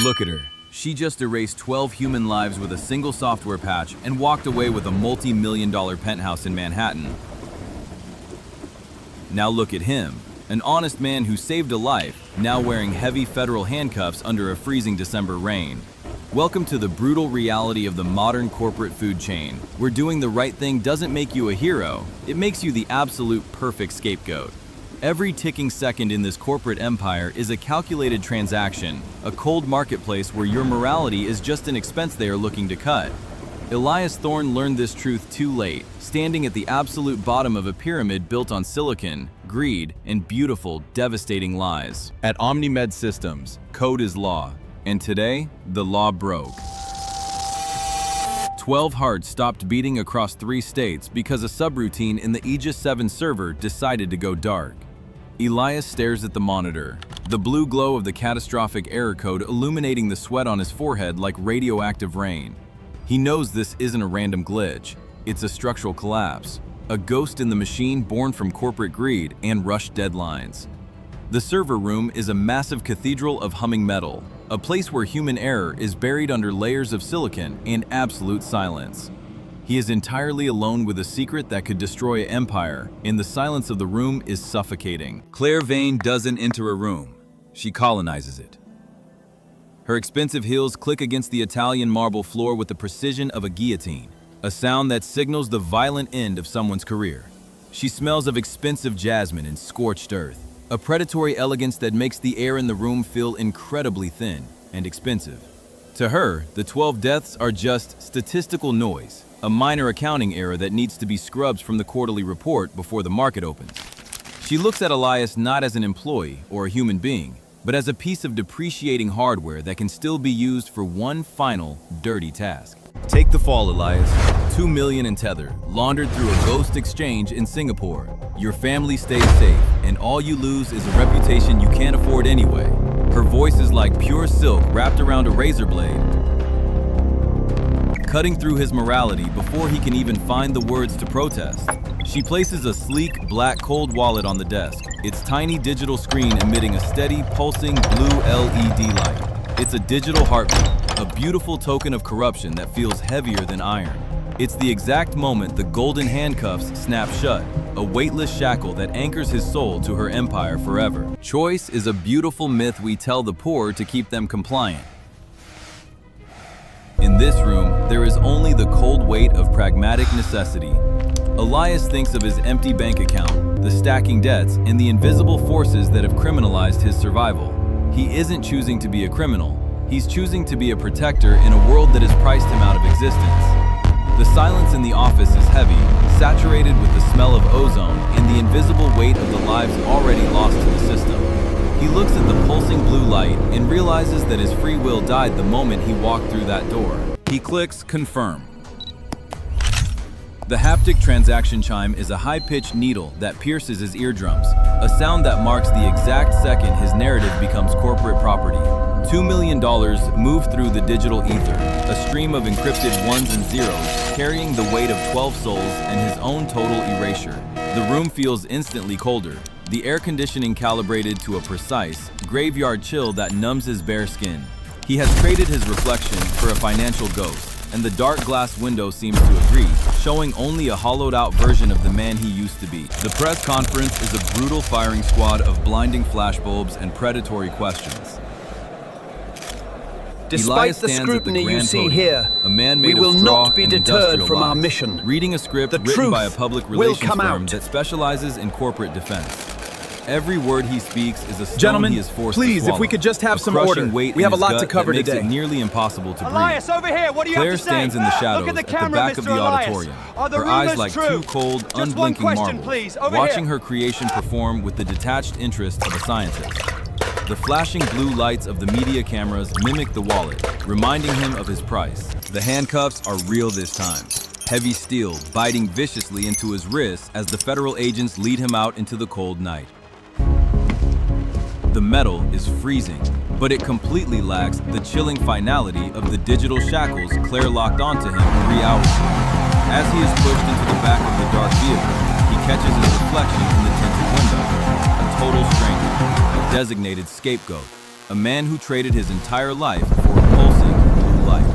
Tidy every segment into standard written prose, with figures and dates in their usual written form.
Look at her. She just erased 12 human lives with a single software patch and walked away with a multi-million-dollar penthouse in Manhattan. Now look at him, an honest man who saved a life, now wearing heavy federal handcuffs under a freezing December rain. Welcome to the brutal reality of the modern corporate food chain, where doing the right thing doesn't make you a hero, it makes you the absolute perfect scapegoat. Every ticking second in this corporate empire is a calculated transaction, a cold marketplace where your morality is just an expense they are looking to cut. Elias Thorne learned this truth too late, standing at the absolute bottom of a pyramid built on silicon, greed, and beautiful, devastating lies. At OmniMed Systems, code is law. And today, the law broke. 12 hearts stopped beating across 3 states because a subroutine in the Aegis 7 server decided to go dark. Elias stares at the monitor, the blue glow of the catastrophic error code illuminating the sweat on his forehead like radioactive rain. He knows this isn't a random glitch, it's a structural collapse, a ghost in the machine born from corporate greed and rushed deadlines. The server room is a massive cathedral of humming metal, a place where human error is buried under layers of silicon and absolute silence. He is entirely alone with a secret that could destroy an empire, and the silence of the room is suffocating. Claire Vane doesn't enter a room, she colonizes it. Her expensive heels click against the Italian marble floor with the precision of a guillotine, a sound that signals the violent end of someone's career. She smells of expensive jasmine and scorched earth, a predatory elegance that makes the air in the room feel incredibly thin and expensive. To her, the 12 deaths are just statistical noise, a minor accounting error that needs to be scrubbed from the quarterly report before the market opens. She looks at Elias not as an employee or a human being, but as a piece of depreciating hardware that can still be used for one final, dirty task. Take the fall, Elias. 2 million in tether, laundered through a ghost exchange in Singapore. Your family stays safe, and all you lose is a reputation you can't afford anyway. Her voice is like pure silk wrapped around a razor blade, cutting through his morality before he can even find the words to protest. She places a sleek, black cold wallet on the desk, its tiny digital screen emitting a steady, pulsing blue LED light. It's a digital heartbeat, a beautiful token of corruption that feels heavier than iron. It's the exact moment the golden handcuffs snap shut, a weightless shackle that anchors his soul to her empire forever. Choice is a beautiful myth we tell the poor to keep them compliant. In this room, there is only the cold weight of pragmatic necessity. Elias thinks of his empty bank account, the stacking debts, and the invisible forces that have criminalized his survival. He isn't choosing to be a criminal. He's choosing to be a protector in a world that has priced him out of existence. The silence in the office is heavy, saturated with the smell of ozone and the invisible weight of the lives already lost to the system. He looks at the pulsing blue light and realizes that his free will died the moment he walked through that door. He clicks confirm. The haptic transaction chime is a high-pitched needle that pierces his eardrums, a sound that marks the exact second his narrative becomes corporate property. $2 million move through the digital ether, a stream of encrypted ones and zeros, carrying the weight of 12 souls and his own total erasure. The room feels instantly colder, the air conditioning calibrated to a precise, graveyard chill that numbs his bare skin. He has traded his reflection for a financial ghost, and the dark glass window seems to agree, showing only a hollowed-out version of the man he used to be. The press conference is a brutal firing squad of blinding flashbulbs and predatory questions. Despite the scrutiny you see here, we will not be deterred from our mission. Reading a script written by a public relations firm that specializes in corporate defense. Every word he speaks is a stone he is forced to swallow. Please, if we could just have some order. We have a lot to cover today. Makes it nearly impossible to breathe. Elias, over here. What do you Claire have to say? stands in the shadows Look at the camera, back of the Elias. auditorium. Are the Her eyes rumors like true? two cold, Just one unblinking question, marbles, please. Over watching here. her creation perform with the detached interest of a scientist. The flashing blue lights of the media cameras mimic the wallet, reminding him of his price. The handcuffs are real this time. Heavy steel biting viciously into his wrists as the federal agents lead him out into the cold night. The metal is freezing, but it completely lacks the chilling finality of the digital shackles Claire locked onto him 3 hours ago. As he is pushed into the back of the dark vehicle, he catches his reflection in the tinted window. A total stranger, a designated scapegoat, a man who traded his entire life for a pulsing blue light.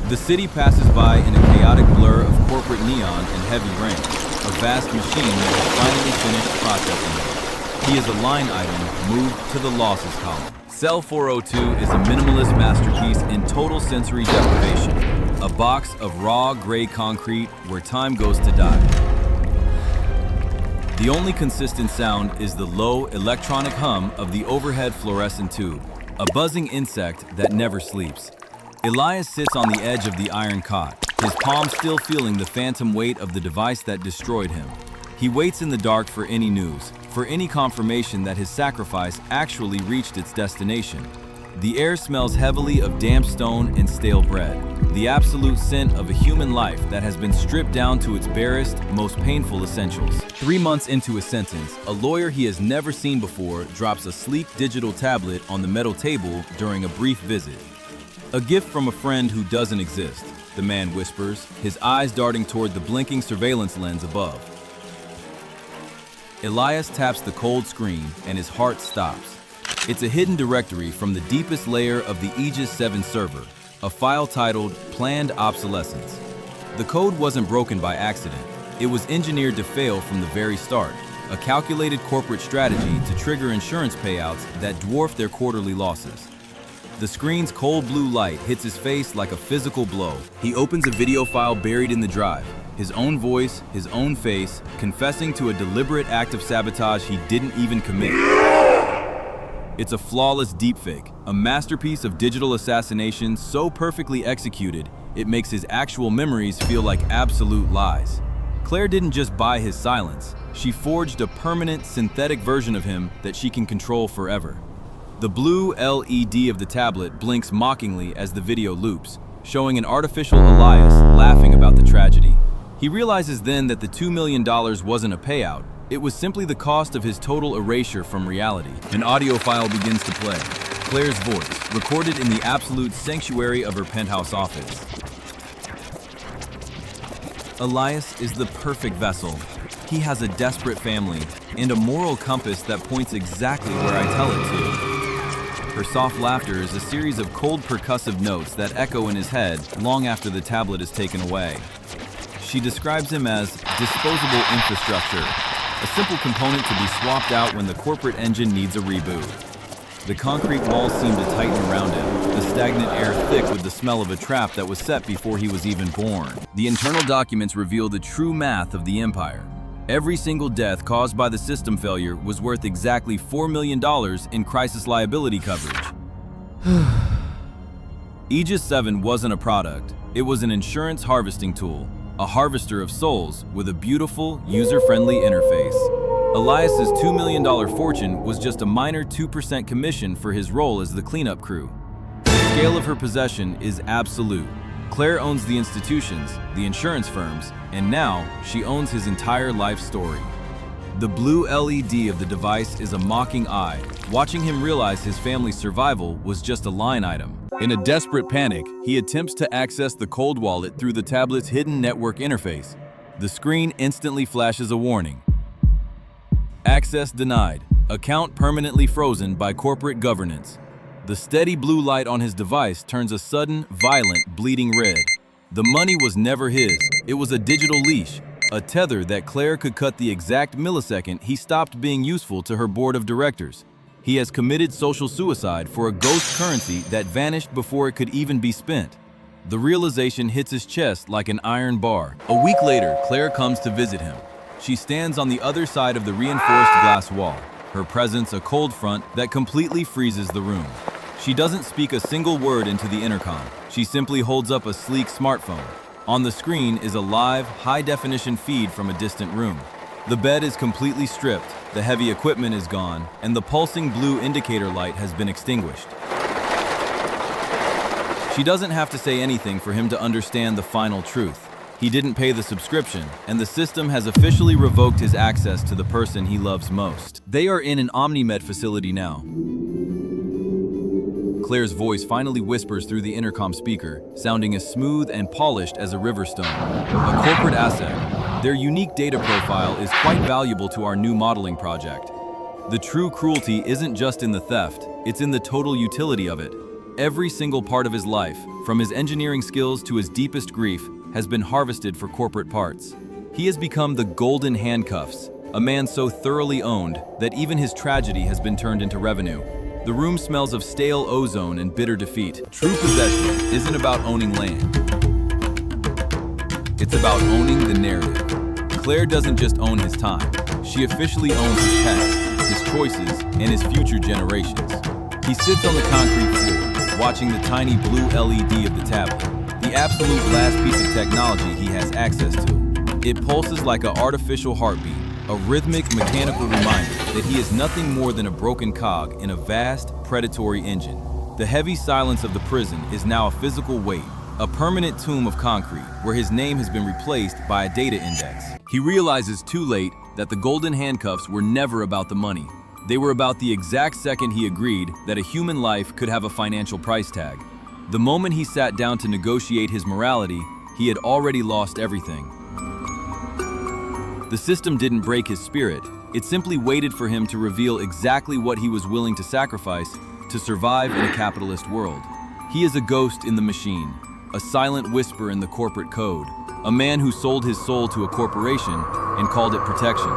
The city passes by in a chaotic blur of corporate neon and heavy rain, a vast machine that has finally finished processing it. He is a line item moved to the losses column. Cell 402 is a minimalist masterpiece in total sensory deprivation, a box of raw gray concrete where time goes to die. The only consistent sound is the low electronic hum of the overhead fluorescent tube, a buzzing insect that never sleeps. Elias sits on the edge of the iron cot, his palm still feeling the phantom weight of the device that destroyed him. He waits in the dark for any news, for any confirmation that his sacrifice actually reached its destination. The air smells heavily of damp stone and stale bread, the absolute scent of a human life that has been stripped down to its barest, most painful essentials. 3 months into his sentence, a lawyer he has never seen before drops a sleek digital tablet on the metal table during a brief visit. A gift from a friend who doesn't exist, the man whispers, his eyes darting toward the blinking surveillance lens above. Elias taps the cold screen and his heart stops. It's a hidden directory from the deepest layer of the Aegis 7 server, a file titled Planned Obsolescence. The code wasn't broken by accident. It was engineered to fail from the very start, a calculated corporate strategy to trigger insurance payouts that dwarf their quarterly losses. The screen's cold blue light hits his face like a physical blow. He opens a video file buried in the drive, his own voice, his own face, confessing to a deliberate act of sabotage he didn't even commit. It's a flawless deepfake, a masterpiece of digital assassination so perfectly executed, it makes his actual memories feel like absolute lies. Claire didn't just buy his silence, she forged a permanent synthetic version of him that she can control forever. The blue LED of the tablet blinks mockingly as the video loops, showing an artificial Elias laughing about the tragedy. He realizes then that the $2 million wasn't a payout. It was simply the cost of his total erasure from reality. An audio file begins to play. Claire's voice, recorded in the absolute sanctuary of her penthouse office. Elias is the perfect vessel. He has a desperate family and a moral compass that points exactly where I tell it to. Her soft laughter is a series of cold percussive notes that echo in his head long after the tablet is taken away. She describes him as disposable infrastructure, a simple component to be swapped out when the corporate engine needs a reboot. The concrete walls seem to tighten around him, the stagnant air thick with the smell of a trap that was set before he was even born. The internal documents reveal the true math of the empire. Every single death caused by the system failure was worth exactly $4 million in crisis liability coverage. Aegis 7 wasn't a product, it was an insurance harvesting tool. A harvester of souls with a beautiful, user-friendly interface. Elias's $2 million fortune was just a minor 2% commission for his role as the cleanup crew. The scale of her possession is absolute. Claire owns the institutions, the insurance firms, and now she owns his entire life story. The blue LED of the device is a mocking eye, watching him realize his family's survival was just a line item. In a desperate panic, he attempts to access the cold wallet through the tablet's hidden network interface. The screen instantly flashes a warning. Access denied. Account permanently frozen by corporate governance. The steady blue light on his device turns a sudden, violent, bleeding red. The money was never his. It was a digital leash, a tether that Claire could cut the exact millisecond he stopped being useful to her board of directors. He has committed social suicide for a ghost currency that vanished before it could even be spent. The realization hits his chest like an iron bar. A week later, Claire comes to visit him. She stands on the other side of the reinforced glass wall, her presence a cold front that completely freezes the room. She doesn't speak a single word into the intercom. She simply holds up a sleek smartphone. On the screen is a live, high-definition feed from a distant room. The bed is completely stripped, the heavy equipment is gone, and the pulsing blue indicator light has been extinguished. She doesn't have to say anything for him to understand the final truth. He didn't pay the subscription, and the system has officially revoked his access to the person he loves most. They are in an OmniMed facility now. Claire's voice finally whispers through the intercom speaker, sounding as smooth and polished as a river stone. A corporate asset. Their unique data profile is quite valuable to our new modeling project. The true cruelty isn't just in the theft, It's in the total utility of it. Every single part of his life, from his engineering skills to his deepest grief, has been harvested for corporate parts. He has become the golden handcuffs, a man so thoroughly owned that even his tragedy has been turned into revenue. The room smells of stale ozone and bitter defeat. True possession isn't about owning land. It's about owning the narrative. Claire doesn't just own his time. She officially owns his past, his choices, and his future generations. He sits on the concrete floor, watching the tiny blue LED of the tablet, the absolute last piece of technology he has access to. It pulses like an artificial heartbeat, a rhythmic, mechanical reminder that he is nothing more than a broken cog in a vast, predatory engine. The heavy silence of the prison is now a physical weight, a permanent tomb of concrete where his name has been replaced by a data index. He realizes too late that the golden handcuffs were never about the money. They were about the exact second he agreed that a human life could have a financial price tag. The moment he sat down to negotiate his morality, he had already lost everything. The system didn't break his spirit. It simply waited for him to reveal exactly what he was willing to sacrifice to survive in a capitalist world. He is a ghost in the machine, a silent whisper in the corporate code, a man who sold his soul to a corporation and called it protection.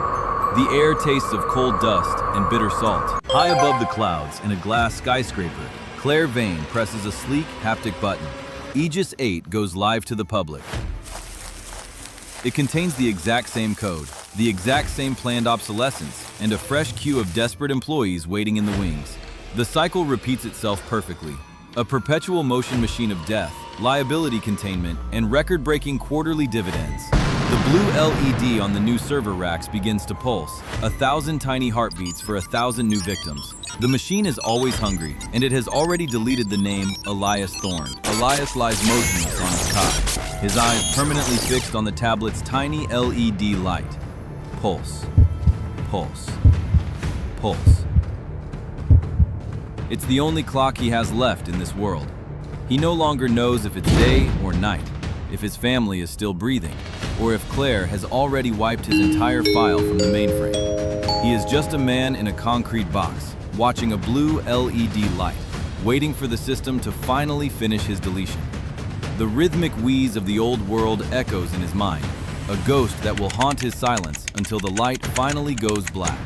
The air tastes of cold dust and bitter salt. High above the clouds in a glass skyscraper, Claire Vane presses a sleek haptic button. Aegis 8 goes live to the public. It contains the exact same code, the exact same planned obsolescence, and a fresh queue of desperate employees waiting in the wings. The cycle repeats itself perfectly. A perpetual motion machine of death, liability containment, and record-breaking quarterly dividends. The blue LED on the new server racks begins to pulse, 1,000 tiny heartbeats for 1,000 new victims. The machine is always hungry, and it has already deleted the name Elias Thorne. Elias lies motionless on his cot, his eyes permanently fixed on the tablet's tiny LED light. Pulse, pulse, pulse. It's the only clock he has left in this world. He no longer knows if it's day or night, if his family is still breathing, or if Claire has already wiped his entire file from the mainframe. He is just a man in a concrete box, watching a blue LED light, waiting for the system to finally finish his deletion. The rhythmic wheeze of the old world echoes in his mind, a ghost that will haunt his silence until the light finally goes black.